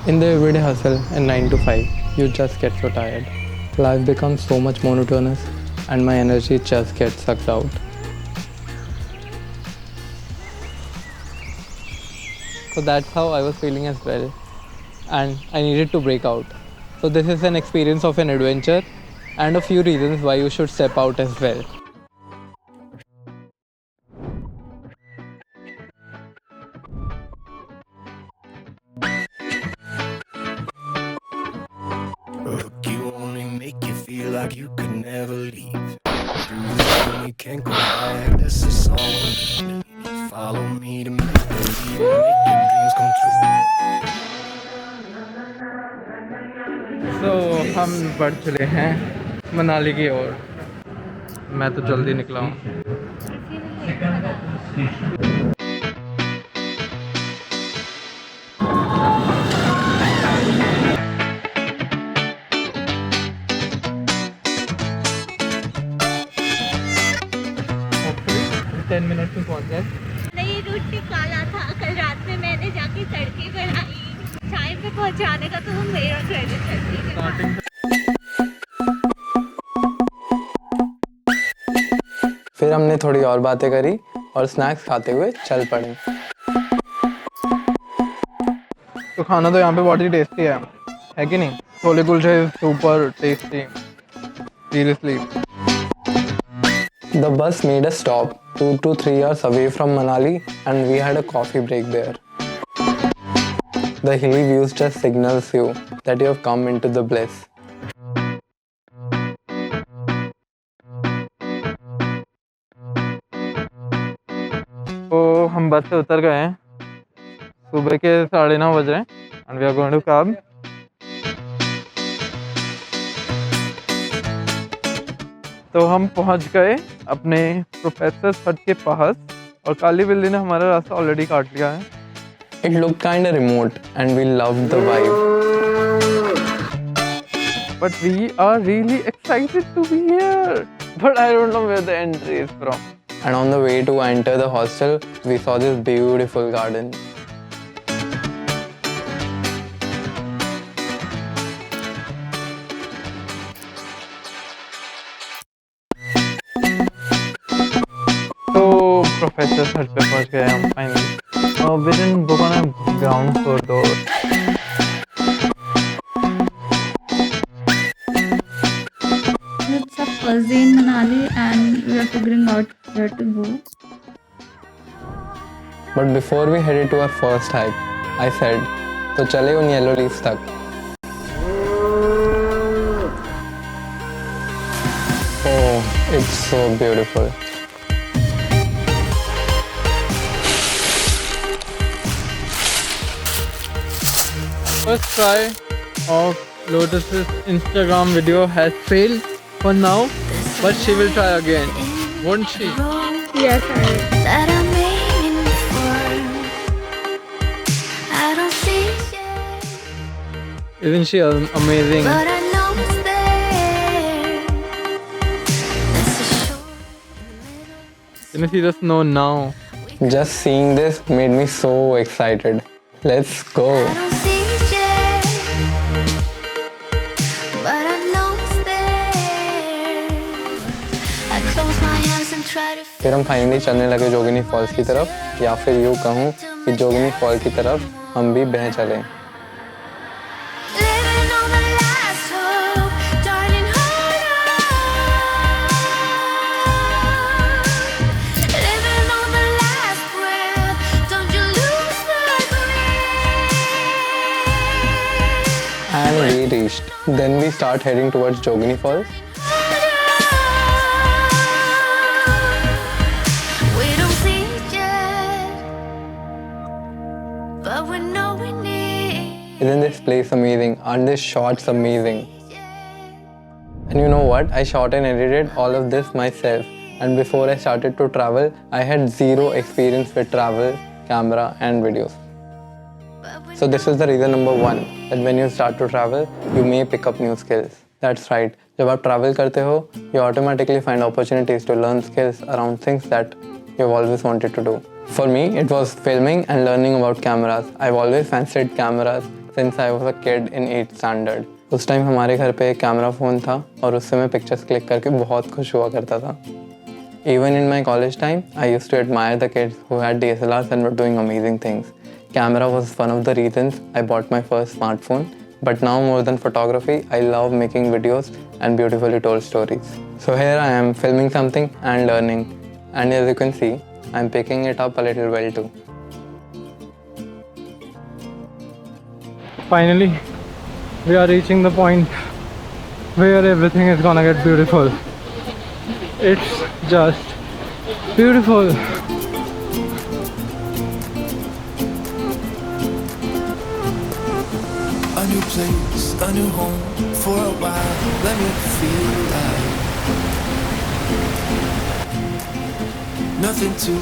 In the everyday hustle and 9 to 5, you just get so tired. Life becomes so much monotonous and my energy just gets sucked out. So that's how I was feeling as well. And I needed to break out. So this is an experience of an adventure and a few reasons why you should step out as well. You only make you feel like you could never leave. Do this and we can't go back. This is all we need. Follow me to make believe and make your dreams come true. So हम बढ़ चले हैं मनाली की ओर। मैं तो जल्दी निकला हूँ। Hopefully 10 minutes में पहुँच जाए। नहीं, रूट निकाला था कल रात में मैंने जाके सड़कें बनाई। टाइम पे पहुंचाने का तो मेरा क्रेडिट है। फिर हमने थोड़ी और बातें करी और स्नैक्स खाते हुए चल पड़े। तो खाना तो यहाँ पे बहुत ही टेस्टी है कि नहीं? Chole kulche super tasty, seriously. The bus made a stop 2 to 3 hours away from Manali and we had a coffee break there. The hilly views just signals you that you have come into the bliss. तो हम बस से उतर गए हैं। सुबह के 9:30 बज रहे हैं and we are going to cab. तो हम पहुंच गए अपने प्रोफेसर हट के पास और काली बिल्ली ने हमारा रास्ता ऑलरेडी काट लिया है। It looked kind of remote and we loved the vibe. But we are really excited to be here. But I don't know where the entry is from. And on the way to enter the hostel, we saw this beautiful garden. तो professor sir पे पहुंच गए हम finally. We didn't book on a ground floor though. It's a first day in Manali and we are figuring out where to go. But before we headed to our first hike, I said, तो चले उन yellow leaves तक। Oh, it's so beautiful. First try of Lotus's Instagram video has failed for now, but she will try again, won't she? Yes, I will. That I'm aiming for. I don't see it, Isn't she amazing? but I know it's there. That's a shore Can you see the snow now? Just seeing this made me so excited. Let's go. I don't see it, but I know it's there. I close my eyes and try to फिर हम finally चलने लगे जोगिनी false की तरफ, या फिर यूँ कहूँ कि जोगिनी फॉल की तरफ हम भी बह चले। living on the last hope, darling, hold on. Living on the last breath, don't you lose the grip. And we reached. Then we start heading towards Jogini Falls. We don't see it yet, but we know we need. Isn't this place amazing? Aren't these shots amazing? And you know what? I shot and edited all of this myself. And before I started to travel, I had zero experience with travel, camera and videos. So this is the reason number 1, that when you start to travel, you may pick up new skills. That's right. जब आप travel करते हो, you automatically find opportunities to learn skills around things that you've always wanted to do. For me, it was filming and learning about cameras. I've always fancied cameras since I was a kid in 8th standard. उस time हमारे घर पे एक camera phone था और उससे मैं pictures click करके बहुत खुश हुआ करता था. Even in my college time, I used to admire the kids who had DSLRs and were doing amazing things. Camera was one of the reasons I bought my first smartphone. But now more than photography, I love making videos and beautifully told stories. So here I am filming something and learning. And as you can see, I'm picking it up a little well too. Finally, we are reaching the point where everything is gonna get beautiful. It's just beautiful. A new place, a new home for a while. Let me feel alive. Nothing to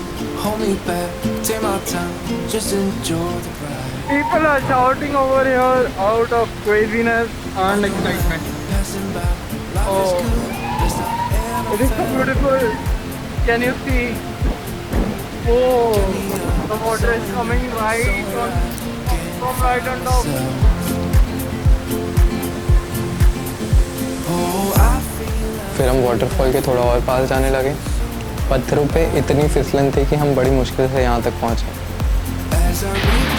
hold me back. Take my time, just enjoy the ride. People are shouting over here out of craziness and excitement. Passing by, life Oh. is good. Let's not It is so beautiful. Can you see? Oh, the water is coming right on, from right on top. फिर हम waterfall के थोड़ा और पास जाने लगे. पत्थरों पे इतनी फिसलन थी कि हम बड़ी मुश्किल से यहाँ तक पहुँचे. As I reach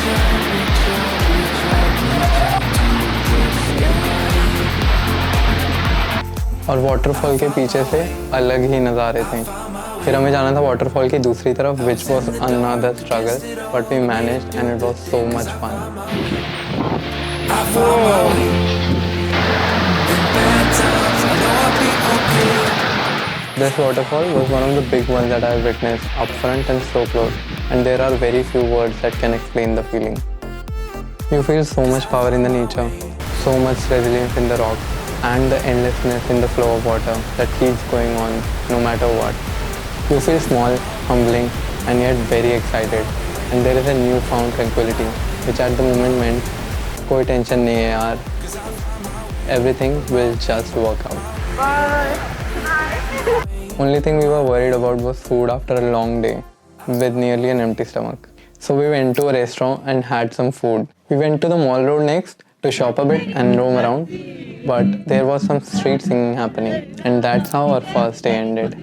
और वाटरफॉल के पीछे से अलग ही नज़ारे थे. फिर हमें जाना था वाटरफॉल की दूसरी तरफ, which was another struggle, but we managed and it was so much fun. This waterfall was one of the big ones that I have witnessed up front and so close, and there are very few words that can explain the feeling. You feel so much power in the nature, so much resilience in the rock, and the endlessness in the flow of water that keeps going on no matter what. You feel small, humbling, and yet very excited, and there is a newfound tranquility, which at the moment meant, कोई tension नहीं है यार, everything will just work out. Only thing we were worried about was food after a long day with nearly an empty stomach. So we went to a restaurant and had some food. We went to the mall road next to shop a bit and roam around, but there was some street singing happening, and that's how our first day ended.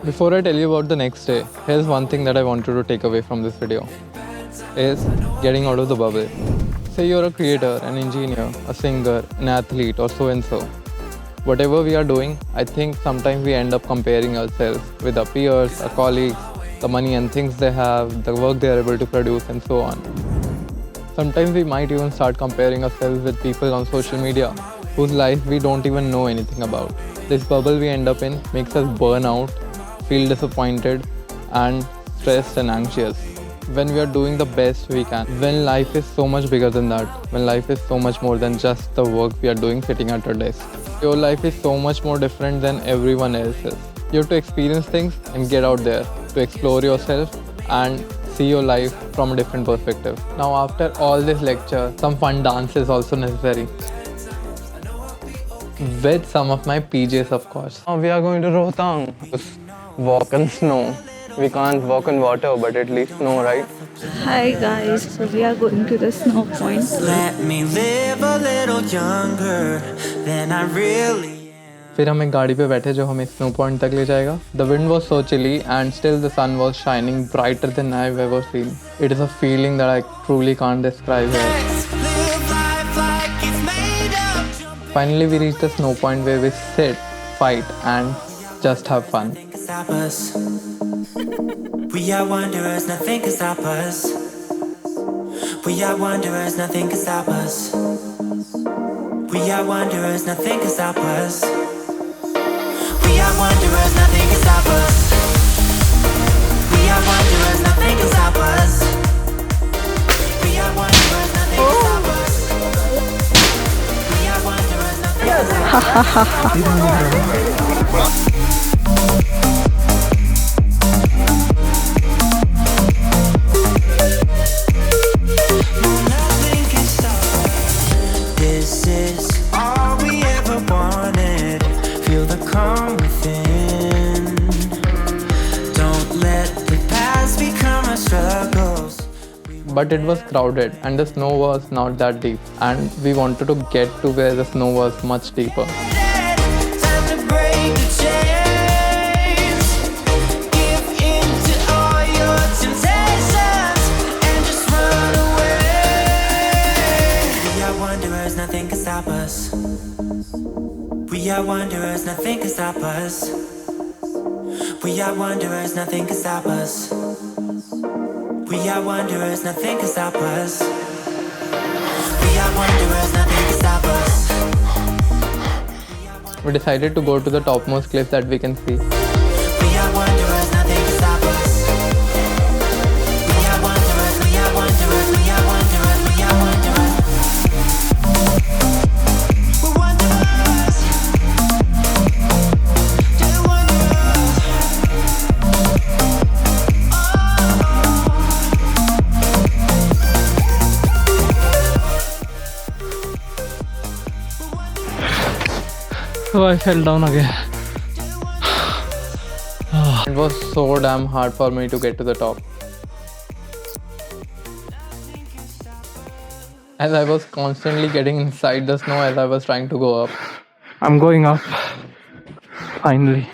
Before I tell you about the next day, here's one thing that I wanted to take away from this video, is getting out of the bubble. Say you're a creator, an engineer, a singer, an athlete, or so and so. Whatever we are doing, I think sometimes we end up comparing ourselves with our peers, our colleagues, the money and things they have, the work they are able to produce, and so on. Sometimes we might even start comparing ourselves with people on social media whose life we don't even know anything about. This bubble we end up in makes us burn out, feel disappointed, and stressed and anxious when we are doing the best we can. When life is so much bigger than that, when life is so much more than just the work we are doing sitting at our desk. Your life is so much more different than everyone else's. You have to experience things and get out there to explore yourself and see your life from a different perspective. Now after all this lecture, some fun dance is also necessary. With some of my PJs, of course. Now we are going to Rohtang. Walk on snow. We can't walk on water, but at least snow, right? Hi guys, so we are going to the snow point. Let me live a little younger than I really am. फिर हम एक गाड़ी पे बैठे जो हमें snow point तक ले जाएगा. The wind was so chilly and still the sun was shining brighter than I've ever seen. It is a feeling that I truly can't describe here. Live life like it's made up. Finally we reached the snow point where we sit, fight and just have fun. Stop us. We are wanderers, nothing can stop us. We are wanderers, nothing can stop us. We are wanderers, nothing can stop us. We are wanderers, nothing can stop us. We are wanderers, nothing can stop us. We are wanderers, nothing can stop us. We are wanderers, nothing can stop us. Nothing can stop us. This is all we ever wanted. Feel the calm within. Don't let the past become our struggles. But it was crowded and the snow was not that deep, and we wanted to get to where the snow was much deeper. Time to break the chains. Give in to all your temptations and just run away. We are wanderers, nothing can stop us. We are wanderers, nothing can stop us. We are wanderers, nothing can stop us. We are wanderers, nothing can stop us. We are wanderers, nothing can stop us. We decided to go to the topmost cliff that we can see. We are wanderers, nothing can stop us. We are wanderers, we are wanderers, we are wanderers, we are wanderers. We're wanderers. Just wanderers. So I fell down again. It was so damn hard for me to get to the top. As I was constantly getting inside the snow as I was trying to go up. I'm going up. Finally.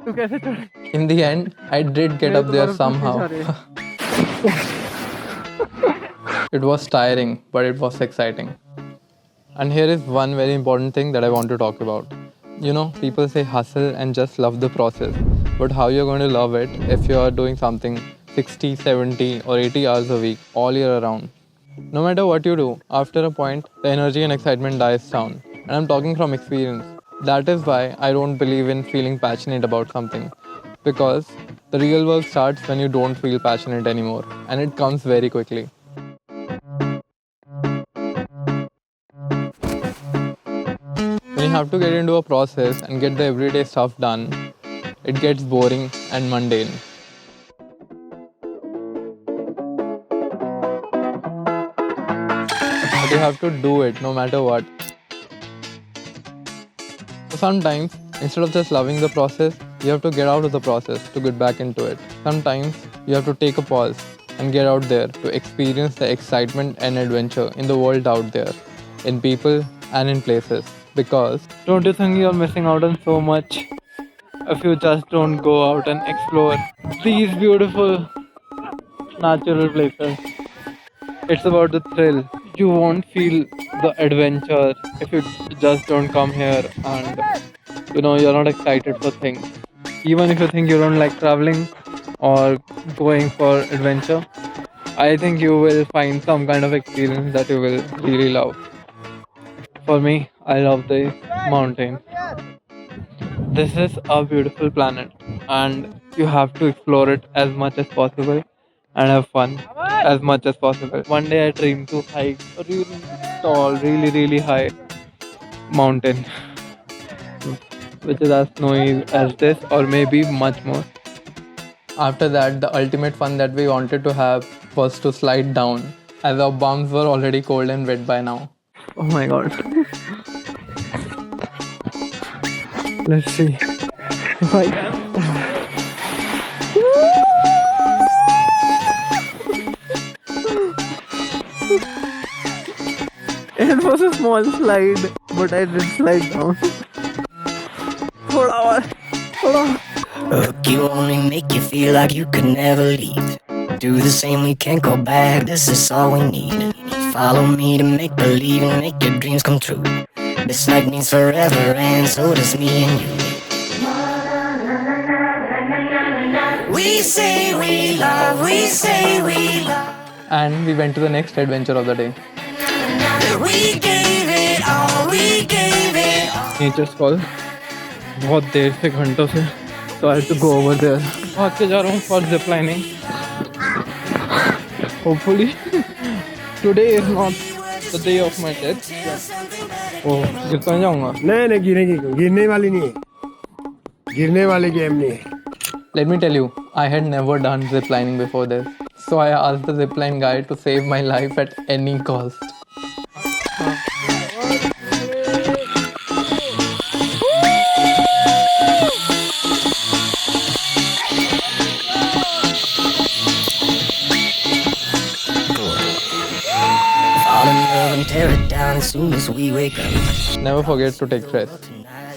तू कैसे चढ़ी? In the end, I did get up there somehow. It was tiring, but it was exciting. And here is one very important thing that I want to talk about. You know, people say hustle and just love the process. But how you're going to love it if you're doing something 60, 70 or 80 hours a week all year around? No matter what you do, after a point, the energy and excitement dies down. And I'm talking from experience. That is why I don't believe in feeling passionate about something. Because the real work starts when you don't feel passionate anymore. And it comes very quickly. When you have to get into a process and get the everyday stuff done, it gets boring and mundane. But you have to do it no matter what. So sometimes, instead of just loving the process, you have to get out of the process to get back into it. Sometimes, you have to take a pause and get out there to experience the excitement and adventure in the world out there, in people and in places. Because Don't you think you're missing out on so much if you just don't go out and explore these beautiful natural places? It's about the thrill. You won't feel the adventure if you just don't come here and you're not excited for things. Even if you think you don't like traveling or going for adventure, I think you will find some kind of experience that you will really love. For me, I love the mountain. This is a beautiful planet and you have to explore it as much as possible and have fun as much as possible. One day I dream to hike a really tall, really high mountain which is as snowy as this or maybe much more. after that, the ultimate fun that we wanted to have was to slide down, as our bums were already cold and wet by now. Oh my god. Let's see if I can. It was a small slide, but I did slide down. Look, you only make you feel like you could never leave. Do the same, we can't go back, this is all we need. Follow me to make believe and make your dreams come true. This night means forever and so does me and you. say we love, we say we love. And we went to the next adventure of the day. We gave it all, we gave it all. Nature's call. बहुत देर से घंटों से. So I have to go over there. भाग के जा रहा हूँ for zip lining. Hopefully today is not the day of my death. Oh, गिर तो नहीं जाऊँगा. नहीं गिरेगी, गिरने वाली नहीं है, गिरने वाली गेम नहीं है. Let me tell you, I had never done zip lining before this. So I asked the zipline guy to save my life at any cost. Fall in love and tear it down as soon as we wake up. Never forget to take rest.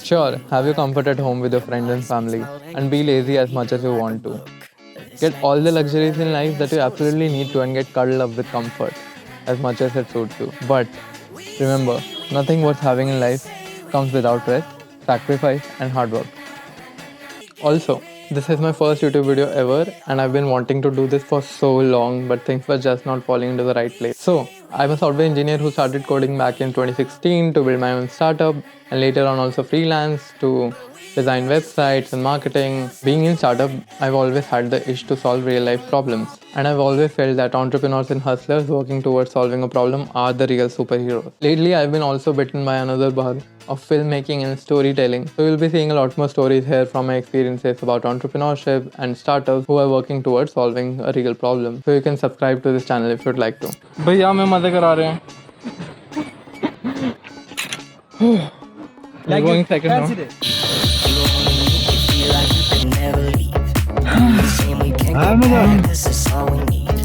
Sure, have your comfort at home with your friends and family, and be lazy as much as you want to. Get all the luxuries in life that you absolutely need to and get cuddled up with comfort as much as it suits you. But remember, nothing worth having in life comes without rest, sacrifice, and hard work. Also, this is my first YouTube video ever, and I've been wanting to do this for so long, but things were just not falling into the right place. So, I'm a software engineer who started coding back in 2016 to build my own startup, and later on also freelance to design websites and marketing. Being in startup, I've always had the itch to solve real life problems, and I've always felt that entrepreneurs and hustlers working towards solving a problem are the real superheroes. Lately, I've been also bitten by another bug of filmmaking and storytelling, so you'll be seeing a lot more stories here from my experiences about entrepreneurship and startups who are working towards solving a real problem. So you can subscribe to this channel if you'd like to. भैया हमें मजे करा रहे हैं. We're going second now. Feel like you could never leave. Saying we can't go back, this is all we need.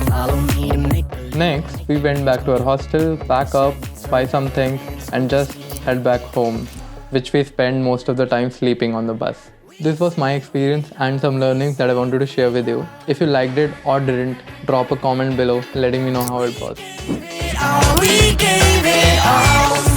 Follow me to make Next, we went back to our hostel, pack up, buy some things, and just head back home, which we spent most of the time sleeping on the bus. This was my experience and some learnings that I wanted to share with you. If you liked it or didn't, drop a comment below letting me know how it was. We gave it all.